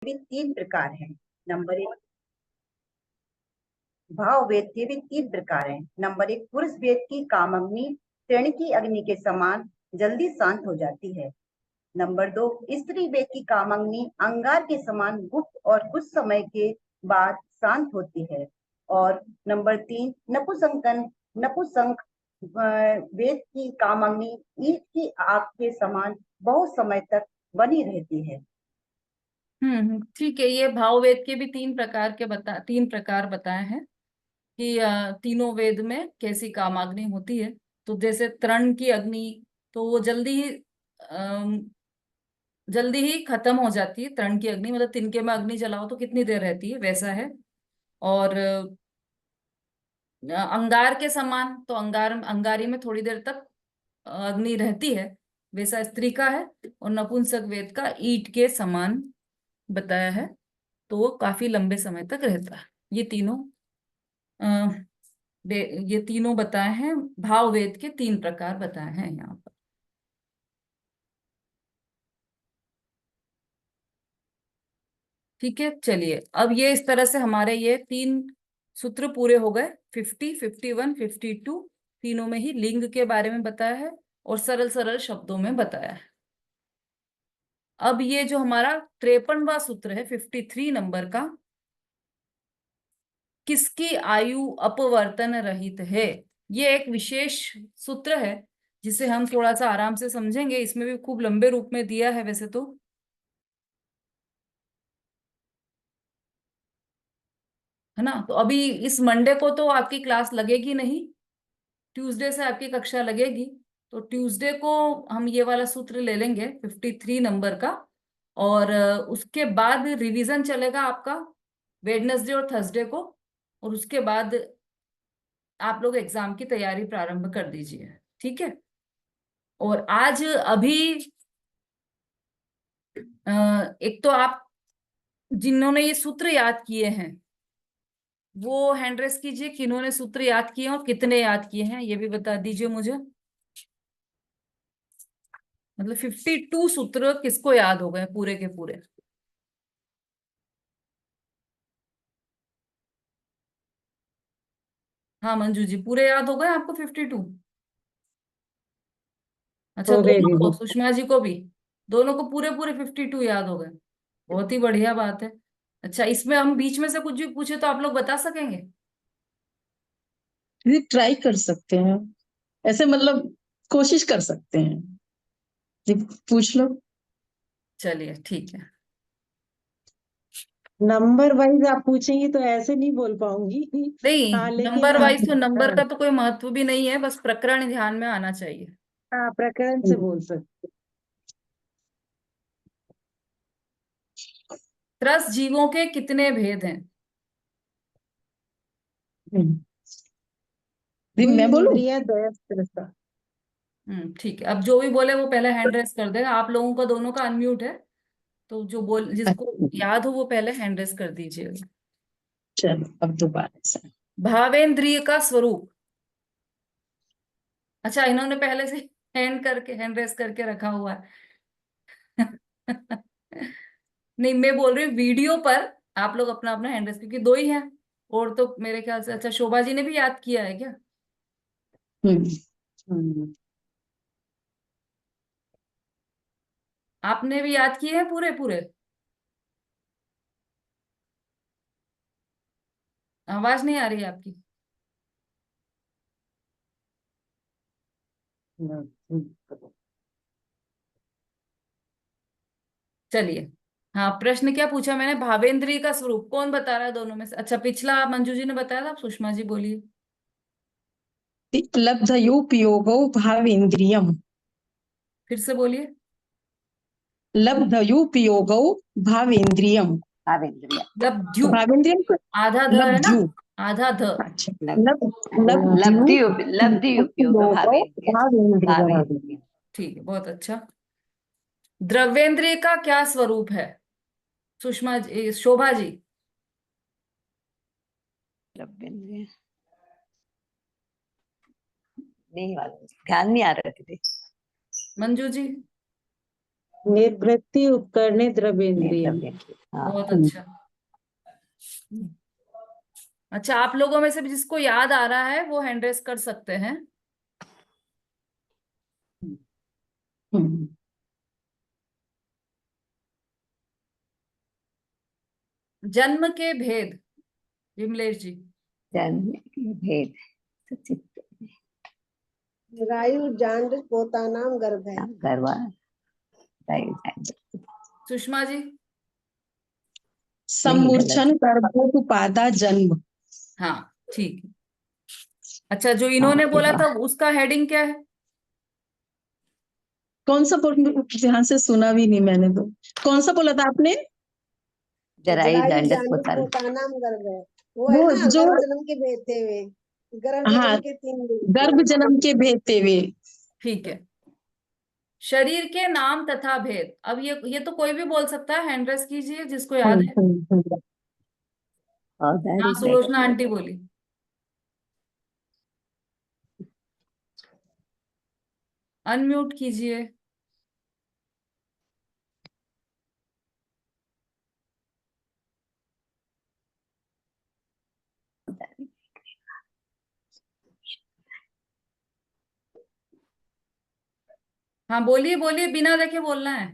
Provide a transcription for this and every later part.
भी तीन प्रकार हैं। नंबर एक, भाव वेद के भी तीन प्रकार हैं। नंबर एक, पुरुष वेद की कामग्नि श्रेणी की अग्नि के समान जल्दी शांत हो जाती है। नंबर दो, स्त्री वेद की कामग्नि अंगार के समान गुप्त और कुछ समय के बाद शांत होती है। और नंबर तीन, नपुंसक वेद की कामग्नि ईंट की आग के समान बहुत समय तक बनी रहती है। ठीक है। ये भाव वेद के भी तीन प्रकार बताए हैं कि तीनों वेद में कैसी कामाग्नि होती है। तो जैसे तृण की अग्नि, तो वो जल्दी ही खत्म हो जाती है। तृण की अग्नि मतलब तिनके में अग्नि जलाओ तो कितनी देर रहती है, वैसा है। और अंगार के समान, तो अंगारी में थोड़ी देर तक अग्नि रहती है, वैसा स्त्री का है। और नपुंसक वेद का ईंट के समान बताया है, तो वो काफी लंबे समय तक रहता है। ये तीनों अ, ये तीनों बताए हैं। भाव वेद के तीन प्रकार बताए हैं यहाँ पर। ठीक है, चलिए। अब ये इस तरह से हमारे ये तीन सूत्र पूरे हो गए। 50, 51, 52 तीनों में ही लिंग के बारे में बताया है और सरल सरल शब्दों में बताया है। अब ये जो हमारा 53वां सूत्र है, 53 नंबर का, किसकी आयु अपवर्तन रहित है, ये एक विशेष सूत्र है जिसे हम थोड़ा सा आराम से समझेंगे। इसमें भी खूब लंबे रूप में दिया है वैसे तो, है ना। तो अभी इस मंडे को तो आपकी क्लास लगेगी नहीं, ट्यूसडे से आपकी कक्षा लगेगी। तो ट्यूसडे को हम ये वाला सूत्र ले लेंगे 53 नंबर का, और उसके बाद रिवीजन चलेगा आपका वेडनेसडे और थर्सडे को। और उसके बाद आप लोग एग्जाम की तैयारी प्रारंभ कर दीजिए, ठीक है। और आज अभी एक तो आप जिन्होंने ये सूत्र याद किए हैं वो हैंड रेस कीजिए, किन्होंने सूत्र याद किए हैं और कितने याद किए हैं ये भी बता दीजिए मुझे। मतलब 52 सूत्र किसको याद हो गए पूरे के पूरे? हाँ मंजू जी, पूरे याद हो गए आपको 52? अच्छा, हो गए दोनों को, दीदी। सुषमा जी को भी, दोनों को पूरे पूरे 52 याद हो गए? बहुत ही बढ़िया बात है। अच्छा, इसमें हम बीच में से कुछ भी पूछे तो आप लोग बता सकेंगे? दीदी ट्राई कर सकते हैं, ऐसे मतलब कोशिश कर सकते हैं। दीदी पूछ लो। चलिए ठीक है। नंबर वाइज आप पूछेंगी तो ऐसे नहीं बोल पाऊंगी। नहीं, हाँ लेकिन नंबर वाइज तो नंबर हाँ, का तो कोई महत्व भी नहीं है, बस प्रकरण ध्यान में आना चाहिए। हाँ प्रकरण से बोल सकते त्रस जीवों के कितने भेद हैं? हैं। दीदी मैं बोलूं? इंद्रिय दया। ठीक है। अब जो भी बोले वो पहले हैंड रेस कर देगा। आप लोगों का दोनों का अनम्यूट है, तो जो बोल जिसको अच्छा, याद हो वो पहले हैंड रेस कर दीजिएगा। चलो अब दोबारा से। भावेंद्रिय का स्वरूप। अच्छा, इन्होंने पहले से हैंड रेस करके रखा हुआ है। नहीं, मैं बोल रही हूँ वीडियो पर आप लोग अपना अपना हैंड रेस, क्योंकि दो ही हैं। और तो मेरे ख्याल से, अच्छा शोभा जी ने भी याद किया है क्या? हम्म हम्म। आपने भी याद किए हैं पूरे पूरे? आवाज नहीं आ रही है आपकी। चलिए, हाँ, प्रश्न क्या पूछा मैंने? भावेंद्री का स्वरूप कौन बता रहा है दोनों में से? अच्छा, पिछला मंजू जी ने बताया था, अब सुषमा जी बोलिए। लब्धयोपयोगो भावेन्द्रियम। फिर से बोलिए। लब्धयोपयोगो भावेन्द्रियम। भावेंद्रिय। लब्ध्यू, भावेन्द्रियम को आधा ध है ना, लब्ध्यू। आधा ध। अच्छा, लब लब्ध्यू लब्धि उपयोग उपयोगो भावेंद्रिय। भावेन्द्रियम। भावेंद्रिय। ठीक है, बहुत अच्छा। द्रव्येंद्रिय का क्या स्वरूप है, सुषमा जी, शोभा जी? लब्धेंद्रिय नहीं वाला, ध्यान नहीं आ रहा थी। मंजू जी? निर्वृत्ति उपकरणे द्रव्येंद्रिय। हाँ बहुत अच्छा। अच्छा, आप लोगों में से भी जिसको याद आ रहा है वो हैंड रेस कर सकते हैं। हम्म, जन्म के भेद, विमलेश जी। जन्म के भेद सचित रायु जांड पोतानाम गर्भ है। गरबा रायु जांड। सुषमा जी। सम्मूर्छन गर्भोत्पादा जन्म। हाँ ठीक है। अच्छा, जो इन्होंने हाँ, बोला वाह। था उसका हेडिंग क्या है? कौन सा ध्यान से सुना भी नहीं मैंने तो। कौन सा बोला था आपने? जरायु रायु जांड जांड पोतान। पोतानाम गर्भ है। वो है वो ना, जो गर्भ जन्म के भेद थे वे। गर्भ हाँ, जन्म के 3 गर्भ जन्म के भेदते हुए। ठीक है। शरीर के नाम तथा भेद, अब ये तो कोई भी बोल सकता है, हैंड रेस कीजिए जिसको याद है। और हाँ, सुलोचना आंटी बोली। अनम्यूट कीजिए। हाँ बोलिए बोलिए, बिना देखे बोलना है।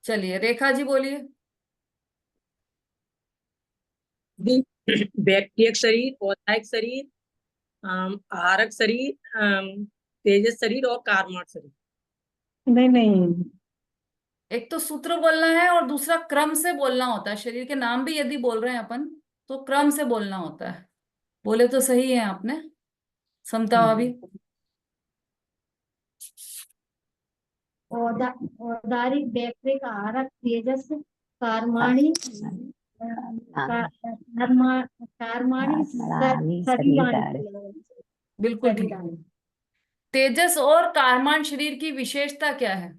चलिए, रेखा जी बोलिए। बैक्टीरियक शरीर, पौधायिक शरीर, आहारक शरीर, तेजस शरीर और कार्माण शरीर। नहीं नहीं, एक तो सूत्र बोलना है और दूसरा क्रम से बोलना होता है। शरीर के नाम भी यदि बोल रहे हैं अपन तो क्रम से बोलना होता है। बोले तो सही है आपने, समता भाभी। औदारिक वैक्रिक आहारक तेजस कार्माणी कार्माणी शरीराणी। बिल्कुल ठीक है। तेजस और कारमान शरीर की विशेषता क्या है?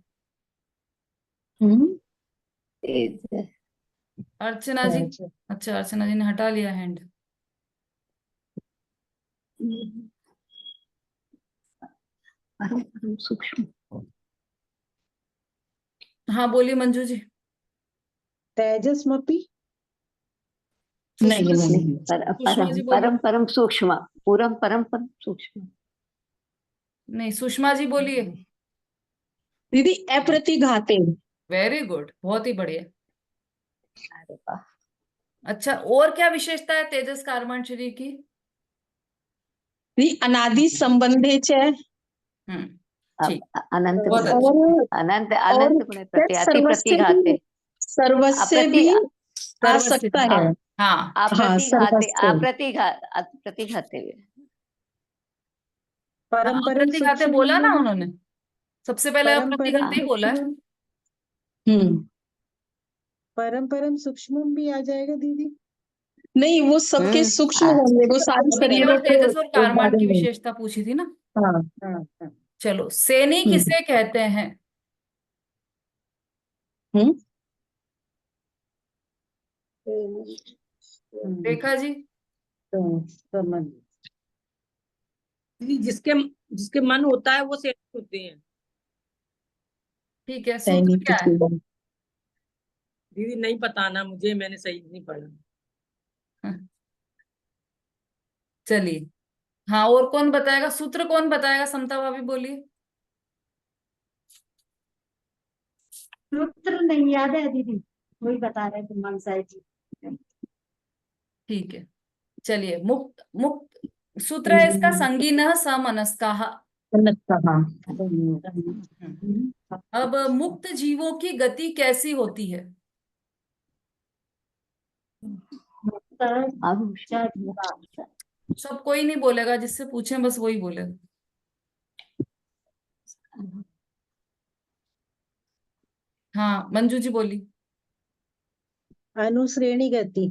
तेज अर्चना जी। अच्छा, अर्चना जी ने हटा लिया हैंड। परम परम सूक्ष्म। हाँ बोलिए मंजू जी। तेजस्मपि। सुषमा नहीं जी। नहीं, सुषमा जी बोलिए। परम परम सूक्ष्म। पूरम परम परम सूक्ष्म। नहीं, सुषमा जी बोलिए। दीदी अप्रतिघाते। वेरी गुड, बहुत ही बढ़िया। अरे वाह। अच्छा, और क्या विशेषता है तेजस कार्बन शरीर की? दीदी अनादि संबंधे च। हम्म, अब ठीक। अनंत बहुत गुण। अच्छा। अनंत और अनंत गुण प्रति अति सर्वस्व प्रतिघाते। सर्वस्व भी आ सकता है। हाँ, हाँ, अप्रतिघाते सर्वस्व। प्रतिघाते हुए। हाँ, परम परम अप्रतिघाते सूक्ष्म। बोला ना उन्होंने, सबसे पहले परम परम अप्रतिघाते ही बोला है। हम्म, परम परम सूक्ष्म भी आ जाएगा दीदी। नहीं, वो सबके सूक्ष्म होंगे, वो सारे अभी शरीरों केवल तेजस और को कारमान की बारे में। विशेषता पूछी थी ना। हाँ हाँ। चलो, सेनी किसे कहते हैं? हम्म रेखा जी। समझ। जिसके जिसके मन होता है वो सैनिक होते हैं। ठीक है, सूत्र सैनिक क्या है? दीदी नहीं पता ना मुझे, मैंने सही नहीं पढ़ा। चलिए, हाँ, और कौन बताएगा सूत्र, कौन बताएगा? समता भाभी बोलिए। सूत्र नहीं याद है दीदी, वही बता रहे थे मनसाई जी। ठीक है, चलिए। मुक्त मुक्त सूत्र है इसका, संगीनः समनस्काः। अब मुक्त जीवों की गति कैसी होती है? सब कोई नहीं बोलेगा, जिससे पूछें बस वही बोलेगा। हाँ, मंजू जी बोली। अनुश्रेणी गति।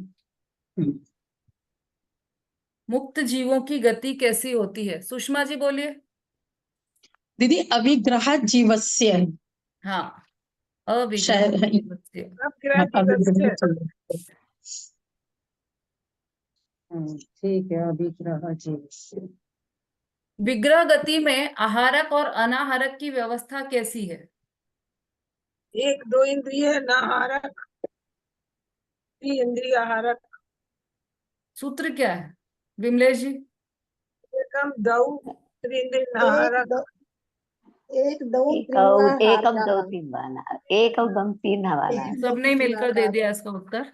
मुक्त जीवों की गति कैसी होती है? सुषमा जी बोलिए। दीदी अभिग्रह जीवस्य। हाँ, अविग्रह शायद जीवस्य। ठीक है, अभिग्रह जीवस्य। विग्रह गति में आहारक और अनाहारक की व्यवस्था कैसी है? एक दो इंद्रिय नाहारक, इंद्रिय आहारक, सूत्र क्या है विमलेश जी? एकम दौ त्रिंद्रिय एक नाहारक, दो एक दो एकम त्रिवार एकम दो हारका तीन बाना, एकम दम तीन हवाना। एक दो सबने मिलकर दे त्रिवार दिया इसका उत्तर।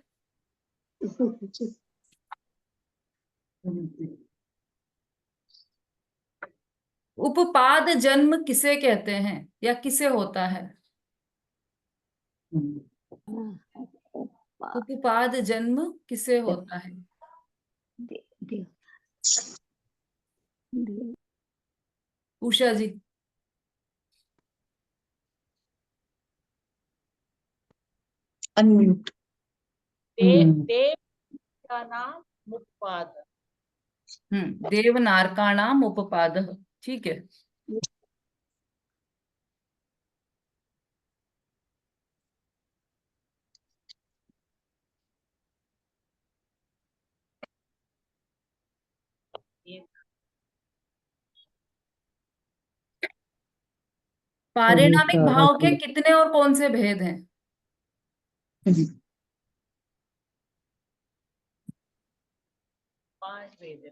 उपपाद जन्म किसे कहते हैं या किसे होता है? उपपाद जन्म किसे होता है? दे- दे- दे- उषा जी। अनम्यूट। देव का नाम मुखपाद। देवनारकाणाम उपपाद। ठीक है। पारिणामिक भाव के कितने और कौन से भेद हैं? 5 भेद है।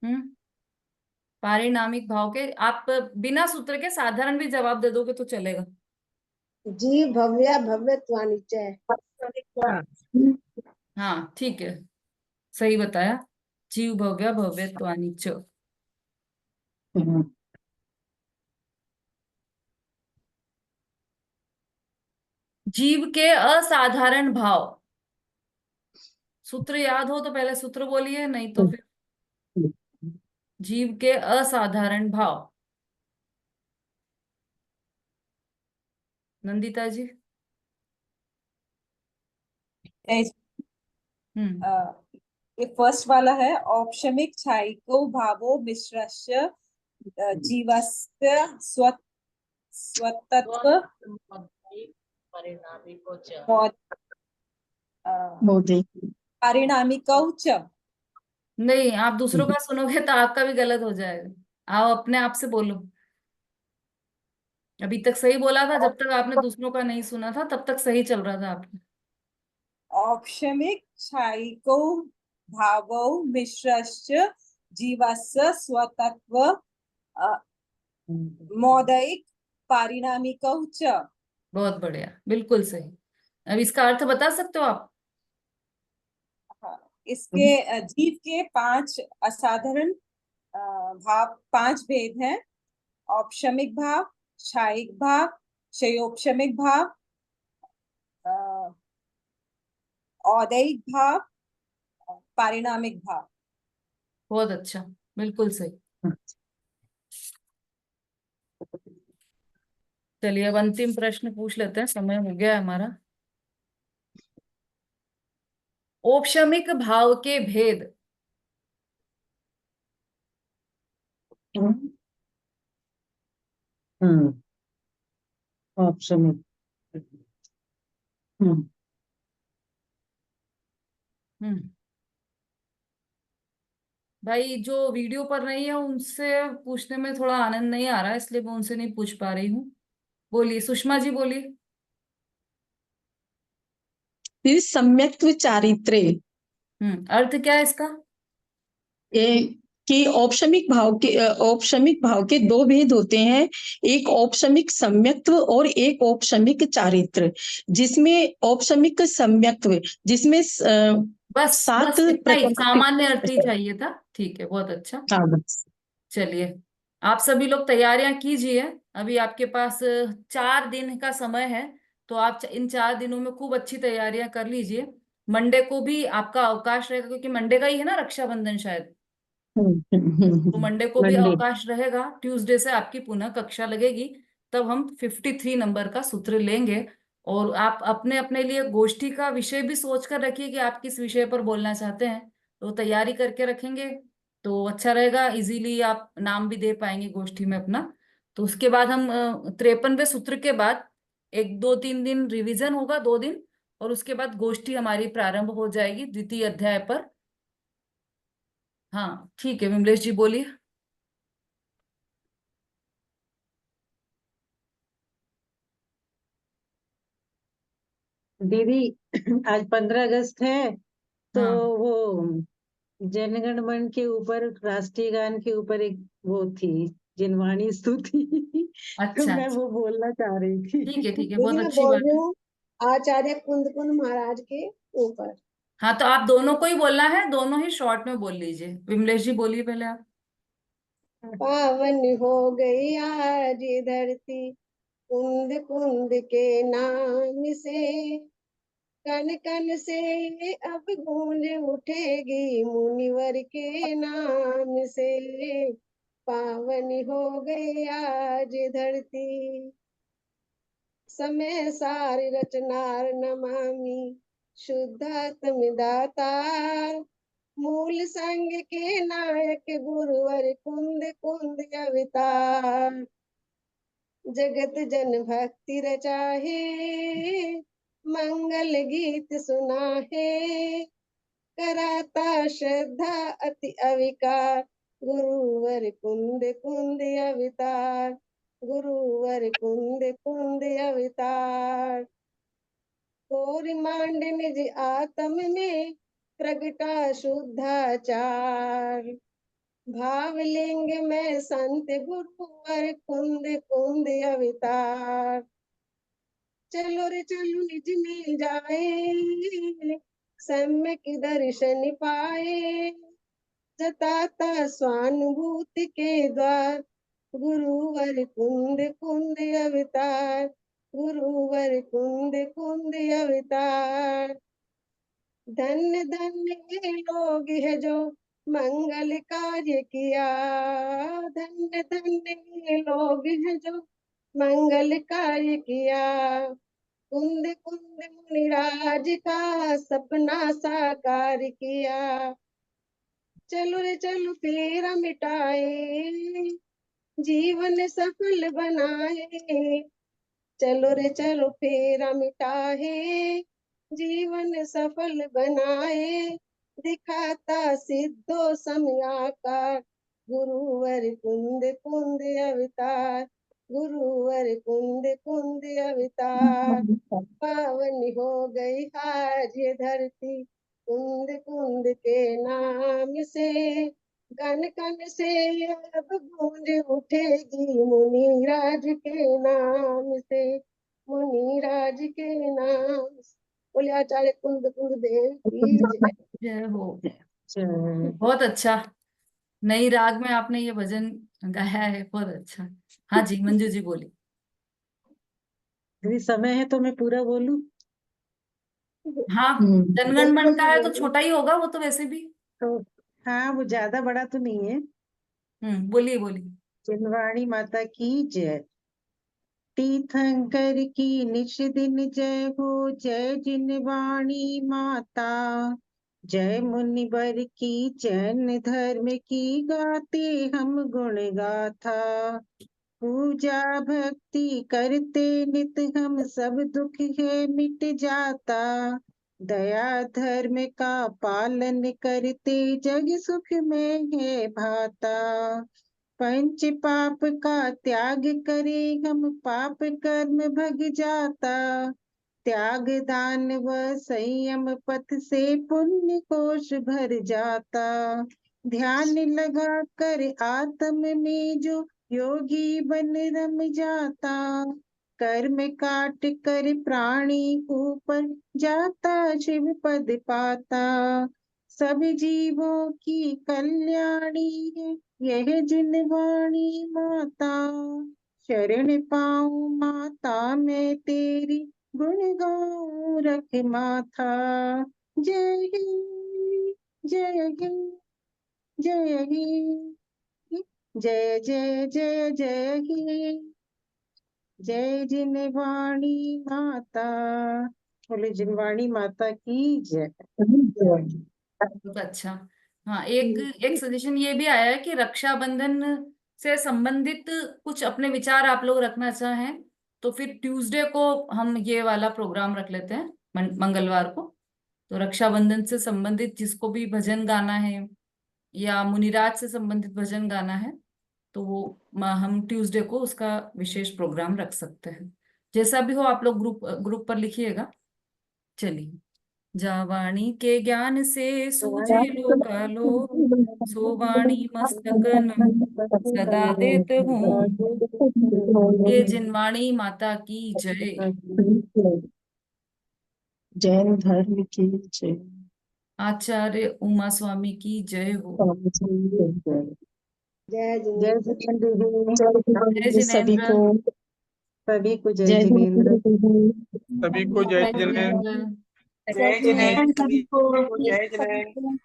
हम्म पारिणामिक भाव के आप बिना सूत्र के साधारण भी जवाब दे दोगे तो चलेगा। जीव भव्या भव्यत्वानि च। हाँ ठीक है, सही बताया। जीव भव्य भव्यत्वानि च। जीव के असाधारण भाव। सूत्र याद हो तो पहले सूत्र बोलिए, नहीं तो फिर जीव के असाधारण भाव। नंदिता जी। हम्म ये फर्स्ट वाला है, औपशमिक छायिको भावो मिश्रस्य जीवस्य स्वतत्व परिणामिको च। पारिणामिकौ च। नहीं, आप दूसरों का सुनोगे तो आपका भी गलत हो जाएगा। आप अपने आप से बोलो। अभी तक सही बोला था, जब तक आपने दूसरों का नहीं सुना था तब तक सही चल रहा था आपका। औपशमिक छायिको भावो मिश्रस्य जीवस्य स्वतत्व मौदयिक पारिणामिकौ च। बहुत बढ़िया, बिल्कुल सही। अब इसका अर्थ बता सकते हो आप? इसके जीव के 5 असाधारण भाव, 5 भेद हैं। औपशमिक भाव, क्षायिक भाव, क्षयोपशमिक भाव, औदैहिक भाव, पारिणामिक भाव। बहुत अच्छा, बिल्कुल सही। चलिए अब अंतिम प्रश्न पूछ लेते हैं, समय हो गया है हमारा। औपशमिक भाव के भेद। ऑप्शन। हम्म भाई जो वीडियो पर नहीं है उनसे पूछने में थोड़ा आनंद नहीं आ रहा है, इसलिए मैं उनसे नहीं पूछ पा रही हूँ। बोलिए सुषमा जी, बोलिए। सम्यक्त्व चारित्र्य। अर्थ क्या है इसका? ये कि औपशमिक भाव के 2 भेद होते हैं। एक औपशमिक सम्यक्त्व और एक औपशमिक चारित्र्य, जिसमें औपशमिक सम्यक्त्व जिसमें बस 7 बस इतना ही, प्रकार सामान्य अर्थ ही चाहिए था। ठीक है, बहुत अच्छा। हाँ, बस। चलिए आप सभी लोग तैयारियां कीजिए। अभी आपके पास 4 दिन का समय है, तो आप इन 4 दिनों में खूब अच्छी तैयारियां कर लीजिए। मंडे को भी आपका अवकाश रहेगा, क्योंकि मंडे का ही है ना रक्षाबंधन शायद। तो मंडे को भी मंडे। अवकाश रहेगा। ट्यूसडे से आपकी पुनः कक्षा लगेगी, तब हम 53 नंबर का सूत्र लेंगे। और आप अपने अपने लिए गोष्ठी का विषय भी सोच कर रखिए कि आप किस विषय पर बोलना चाहते हैं, तो तैयारी करके रखेंगे तो अच्छा रहेगा। इजीली आप नाम भी दे पाएंगे गोष्ठी में अपना। तो उसके बाद हम 53वें सूत्र के बाद 1 2 3 दिन रिवीजन होगा, 2 दिन। और उसके बाद गोष्ठी हमारी प्रारंभ हो जाएगी द्वितीय अध्याय पर। हाँ ठीक है, विमलेश जी बोलिए। दीदी आज 15 अगस्त है, तो हाँ वो जनगण मन के ऊपर, राष्ट्रीय गान के ऊपर एक वो थी, जिनवाणी स्तुति। तो अच्छा मैं अच्छा, वो बोलना चाह रही ठीक है थी। ठीक है, दीदी बहुत मैं अच्छी बोल बात रही है। हूँ आचार्य कुंद कुंद महाराज के ऊपर। हाँ तो आप दोनों को ही बोलना है, दोनों ही शॉर्ट में बोल लीजिए। विमलेश जी बोलिए पहले आप। पावन हो गई आज ये धरती कुंद कुंद के नाम से, कन कन से अब गूंज उठेगी मुनिवर के नाम से। पावन हो गई आज ये धरती, समय सारी रचनार नमामि शुद्धात्म दातार, मूल संग के नायक गुरुवर कुंद कुंद अवतार। जगत जन भक्ति रचाहे, मंगल गीत सुनाहे, कराता श्रद्धा अति अविकार, गुरुवर कुंद कुंद अवतार, गुरुवर कुंद कुंद अवतार। और मांड निज आत्म में प्रगटा शुद्धाचार, भावलिंग में संत गुरुवर कुंद कुंद अवतार। चलो रे चलो निज में जाए, सम्यक दर्शन पाए, जताता स्वानुभूति के द्वार, गुरुवर कुंद कुंद अवतार, गुरुवर कुंद कुंद अवतार। धन्य धन्य ये लोग है जो मंगल कार्य किया, धन्य धन्य ये लोग है जो मंगल कार्य किया। कुंद कुंद मुनिराज का सपना साकार किया। चलो रे चलो फेरा मिटाए, जीवन सफल बनाए, चलो रे चलो फेरा मिटाए, जीवन सफल बनाए, दिखाता सिद्धो समयाकार, गुरुवर कुंद कुंद अवतार, गुरुवर कुंद कुंद अवतार। पावन हो गई आज ये धरती कुंद कुंद के नाम से, कन कन से अब गूंज उठेगी मुनिराज के नाम से, मुनिराज के नाम से। बोले आचार्य कुंद कुंद देव की जय। जय हो। चलो, बहुत अच्छा, नई राग में आपने ये भजन गाया है, बहुत अच्छा। हाँ जी मंजू जी बोलिए। दीदी समय है तो मैं पूरा बोलूं? हाँ, जनगण मन बिल्कुल का जी है तो बोलिए। छोटा ही होगा वो तो वैसे भी। तो हाँ, वो ज्यादा बड़ा तो नहीं है। बोलिए बोलिए। जिनवाणी माता की जय। तीर्थंकर की निश दिन जय हो, जय जिनवाणी माता। जय मुनिवर की जैन धर्म की, गाते हम गुण गाथा। पूजा भक्ति करते नित हम, सब दुख है मिट जाता। दया धर्म का पालन करते, जग सुख में है भाता। पंच पाप का त्याग करे हम, पाप कर्म भग जाता। त्याग दान व संयम पथ से, पुण्य कोश भर जाता। ध्यान लगा कर आत्म में जो, योगी बन रम जाता। कर्म काट कर प्राणी ऊपर, जाता शिव पद पाता। सब जीवों की कल्याणी है, यह जिनवाणी माता। शरण पाऊं माता मैं तेरी, गुण गाऊं रख माथा। जय ही जय ही जय ही, जय जय जय जय ही, जय जिनवाणी माता। बोले जिनवाणी माता की जय। बहुत अच्छा। हाँ, एक एक सजेशन ये भी आया है कि रक्षाबंधन से संबंधित कुछ अपने विचार आप लोग रखना चाहें तो फिर ट्यूसडे को हम ये वाला प्रोग्राम रख लेते हैं। मंगलवार को। तो रक्षाबंधन से संबंधित जिसको भी भजन गाना है या मुनिराज से संबंधित भजन गाना है तो वो हम ट्यूसडे को उसका विशेष प्रोग्राम रख सकते हैं। जैसा भी हो आप लोग ग्रुप पर लिखिएगा। चलिए। जावाणी के ज्ञान से सूझे लोकालो, सो वाणी मस्तक नम सदा देत हूँ। ये जिनवाणी माता की जय। जैन धर्म की जय। आचार्य उमा स्वामी की जय हो। जय जय जिनेंद्र। जिनेंद्र। जय सभी जिनेंद्र। को सभी को जय जय जिनेंद्र। सभी को जय जय जिनेंद्र। जिनेंद्र। जय जिनेंद्र सभी को जय जिनेंद्र।